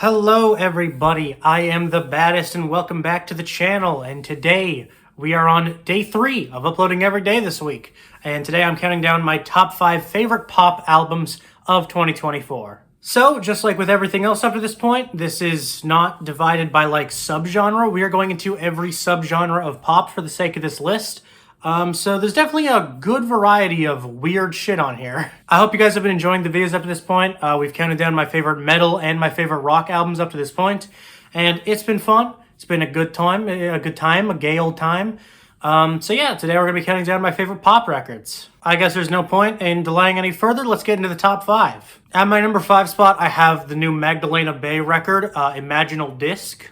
Hello everybody, I am the baddest and welcome back to the channel, and today we are on day 3 of uploading every day this week, and today I'm counting down my top 5 favorite pop albums of 2024. So, just like with everything else up to this point, this is not divided by like subgenre. We are going into every subgenre of pop for the sake of this list. So there's definitely a good variety of weird shit on here. I hope you guys have been enjoying the videos up to this point. We've counted down my favorite metal and my favorite rock albums up to this point, and it's been fun. It's been a good time, a gay old time. So yeah, today we're gonna be counting down my favorite pop records. I guess there's no point in delaying any further. Let's get into the top 5. At my number 5 spot, I have the new Magdalena Bay record, Imaginal Disc.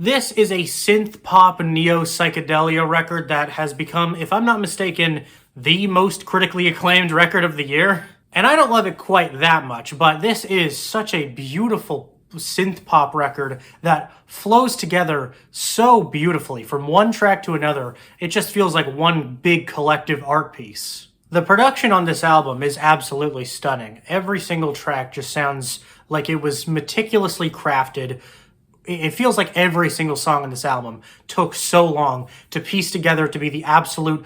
This is a synth pop neo psychedelia record that has become, if I'm not mistaken, the most critically acclaimed record of the year. And I don't love it quite that much, but this is such a beautiful synth pop record that flows together so beautifully from one track to another. It just feels like one big collective art piece. The production on this album is absolutely stunning. Every single track just sounds like it was meticulously crafted. It feels like every single song on this album took so long to piece together to be the absolute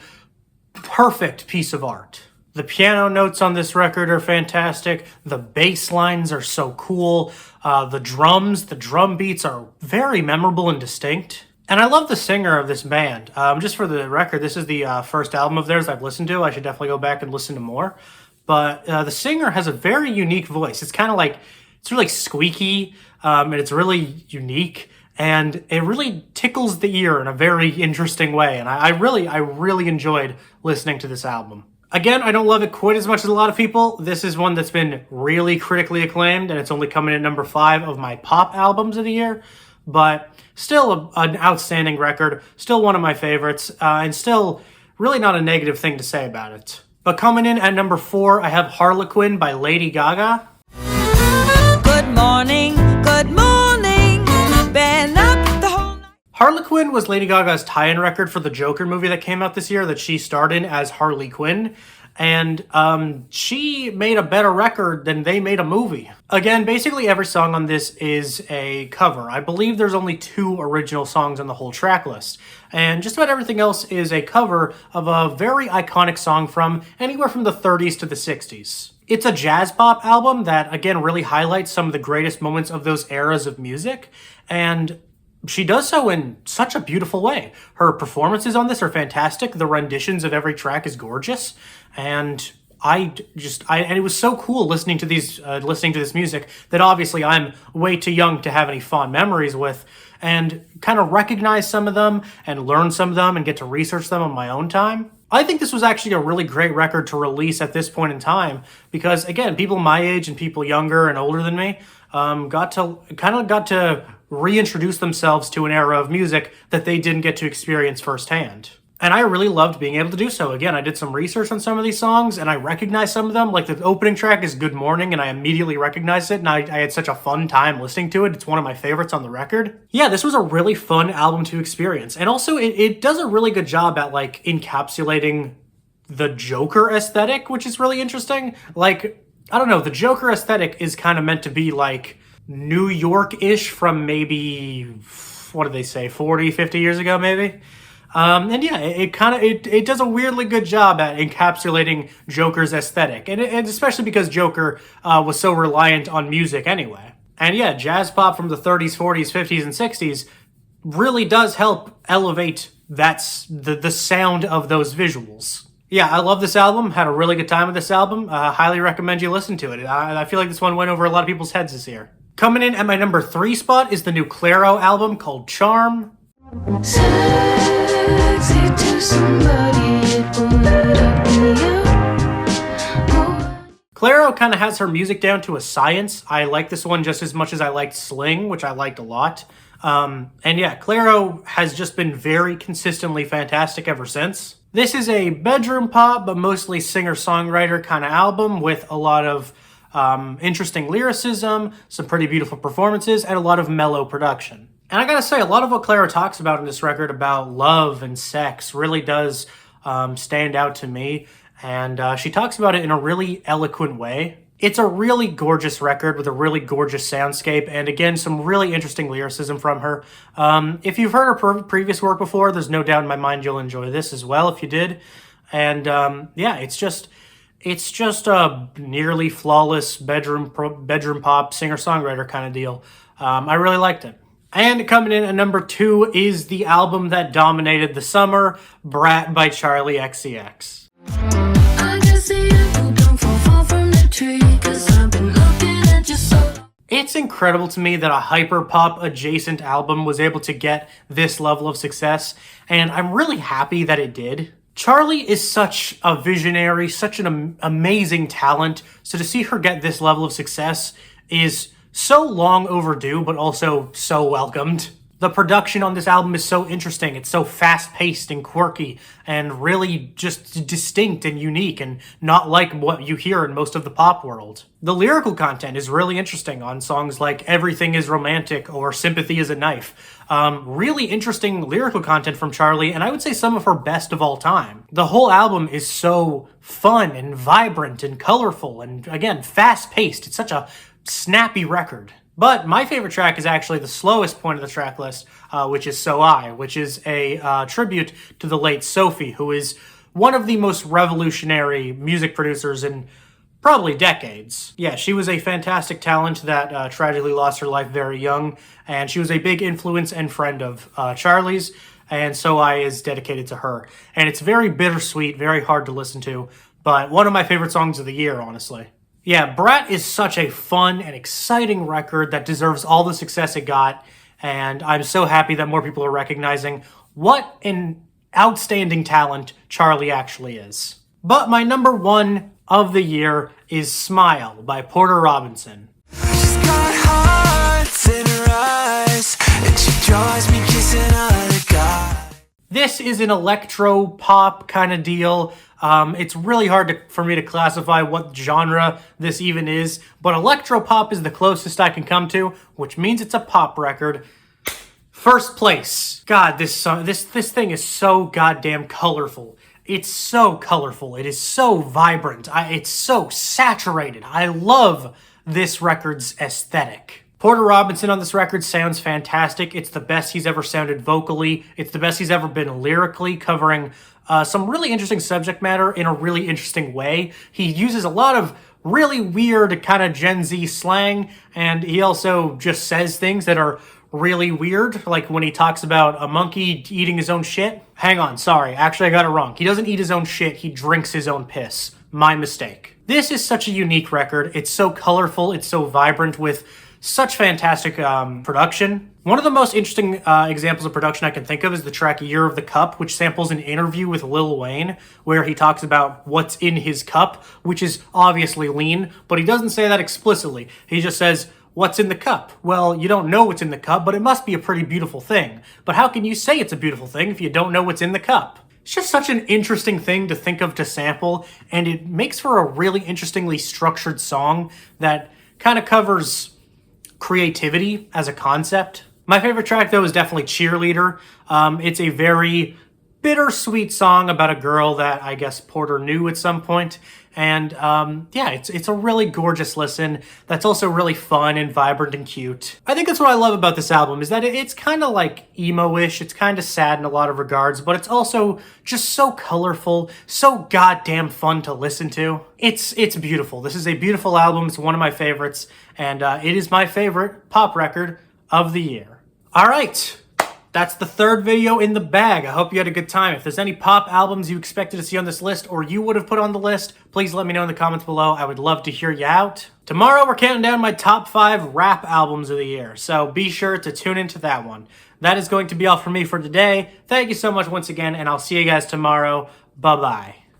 perfect piece of art. The piano notes on this record are fantastic. The bass lines are so cool. The drum beats are very memorable and distinct. And I love the singer of this band. Just for the record, this is the first album of theirs I've listened to. I should definitely go back and listen to more. But the singer has a very unique voice. It's kind of like, it's really squeaky, and it's really unique, and it really tickles the ear in a very interesting way. And I really enjoyed listening to this album. Again, I don't love it quite as much as a lot of people. This is one that's been really critically acclaimed, and it's only coming in at number 5 of my pop albums of the year. But still an outstanding record, still one of my favorites, and still really not a negative thing to say about it. But coming in at number 4, I have Harlequin by Lady Gaga. Good morning, been up the whole night. Harlequin was Lady Gaga's tie-in record for the Joker movie that came out this year that she starred in as Harley Quinn. And she made a better record than they made a movie. Again, basically every song on this is a cover. I believe there's only 2 original songs on the whole track list. And just about everything else is a cover of a very iconic song from anywhere from the 30s to the 60s. It's a jazz pop album that, again, really highlights some of the greatest moments of those eras of music. And she does so in such a beautiful way. Her performances on this are fantastic. The renditions of every track is gorgeous. And and it was so cool listening to this music that obviously I'm way too young to have any fond memories with, and kind of recognize some of them and learn some of them and get to research them on my own time. I think this was actually a really great record to release at this point in time because, again, people my age and people younger and older than me got to reintroduce themselves to an era of music that they didn't get to experience firsthand. And I really loved being able to do so. Again, I did some research on some of these songs, and I recognized some of them. Like, the opening track is Good Morning, and I immediately recognized it, and I had such a fun time listening to it. It's one of my favorites on the record. Yeah, this was a really fun album to experience. And also, it does a really good job at, like, encapsulating the Joker aesthetic, which is really interesting. Like, I don't know, the Joker aesthetic is kind of meant to be, like, New York-ish from maybe, what did they say, 40, 50 years ago, maybe? And yeah, it does a weirdly good job at encapsulating Joker's aesthetic, and especially because Joker was so reliant on music anyway. And yeah, jazz pop from the 30s, 40s, 50s, and 60s really does help elevate the sound of those visuals. Yeah, I love this album. Had a really good time with this album. Highly recommend you listen to it. I feel like this one went over a lot of people's heads this year. Coming in at my number 3 spot is the new Clairo album called Charm. Sexy to somebody, it would be you. Clairo kind of has her music down to a science. I like this one just as much as I liked Sling, which I liked a lot. And yeah, Clairo has just been very consistently fantastic ever since. This is a bedroom pop, but mostly singer-songwriter kind of album with a lot of interesting lyricism, some pretty beautiful performances, and a lot of mellow production. And I gotta say, a lot of what Clairo talks about in this record about love and sex really does stand out to me. And she talks about it in a really eloquent way. It's a really gorgeous record with a really gorgeous soundscape, and again, some really interesting lyricism from her. If you've heard her previous work before, there's no doubt in my mind you'll enjoy this as well if you did. And yeah, it's just a nearly flawless bedroom pop singer-songwriter kind of deal. I really liked it. And coming in at number 2 is the album that dominated the summer, Brat by Charlie XCX. I can see you don't fall far from the tree, 'cause I've been looking at you so long. It's incredible to me that a hyperpop adjacent album was able to get this level of success, and I'm really happy that it did. Charlie is such a visionary, such an amazing talent, so to see her get this level of success is so long overdue, but also so welcomed. The production on this album is so interesting. It's so fast-paced and quirky and really just distinct and unique and not like what you hear in most of the pop world. The lyrical content is really interesting on songs like Everything is Romantic or Sympathy is a Knife. Really interesting lyrical content from Charlie, and I would say some of her best of all time. The whole album is so fun and vibrant and colorful and, again, fast-paced. It's such a snappy record. But my favorite track is actually the slowest point of the track list, which is So I, which is a tribute to the late Sophie, who is one of the most revolutionary music producers in probably decades. Yeah, she was a fantastic talent that tragically lost her life very young, and she was a big influence and friend of Charlie's, and So I is dedicated to her. And it's very bittersweet, very hard to listen to, but one of my favorite songs of the year, honestly. Yeah, Brat is such a fun and exciting record that deserves all the success it got, and I'm so happy that more people are recognizing what an outstanding talent Charlie actually is. But my number 1 of the year is Smile by Porter Robinson. She's got hearts in her eyes, and she draws me kissing other guys. This is an electro pop kind of deal. It's really hard for me to classify what genre this even is, but electro pop is the closest I can come to, which means it's a pop record. First place. God, this thing is so goddamn colorful. It's so colorful. It is so vibrant. It's so saturated. I love this record's aesthetic. Porter Robinson on this record sounds fantastic. It's the best he's ever sounded vocally. It's the best he's ever been lyrically, covering some really interesting subject matter in a really interesting way. He uses a lot of really weird kind of Gen Z slang, and he also just says things that are really weird, like when he talks about a monkey eating his own shit. Hang on, sorry, actually I got it wrong. He doesn't eat his own shit, he drinks his own piss. My mistake. This is such a unique record. It's so colorful, it's so vibrant with such fantastic production. One of the most interesting examples of production I can think of is the track Year of the Cup, which samples an interview with Lil Wayne, where he talks about what's in his cup, which is obviously lean, but he doesn't say that explicitly. He just says, what's in the cup? Well, you don't know what's in the cup, but it must be a pretty beautiful thing. But how can you say it's a beautiful thing if you don't know what's in the cup? It's just such an interesting thing to think of to sample, and it makes for a really interestingly structured song that kind of covers creativity as a concept. My favorite track, though, is definitely Cheerleader. It's a very bittersweet song about a girl that I guess Porter knew at some point. And yeah, it's a really gorgeous listen that's also really fun and vibrant and cute. I think that's what I love about this album, is that it's kind of like emo-ish. It's kind of sad in a lot of regards, but it's also just so colorful, so goddamn fun to listen to. It's beautiful. This is a beautiful album. It's one of my favorites, and it is my favorite pop record of the year. All right. That's the third video in the bag. I hope you had a good time. If there's any pop albums you expected to see on this list or you would have put on the list, please let me know in the comments below. I would love to hear you out. Tomorrow, we're counting down my top 5 rap albums of the year, so be sure to tune into that one. That is going to be all for me for today. Thank you so much once again, and I'll see you guys tomorrow. Bye-bye.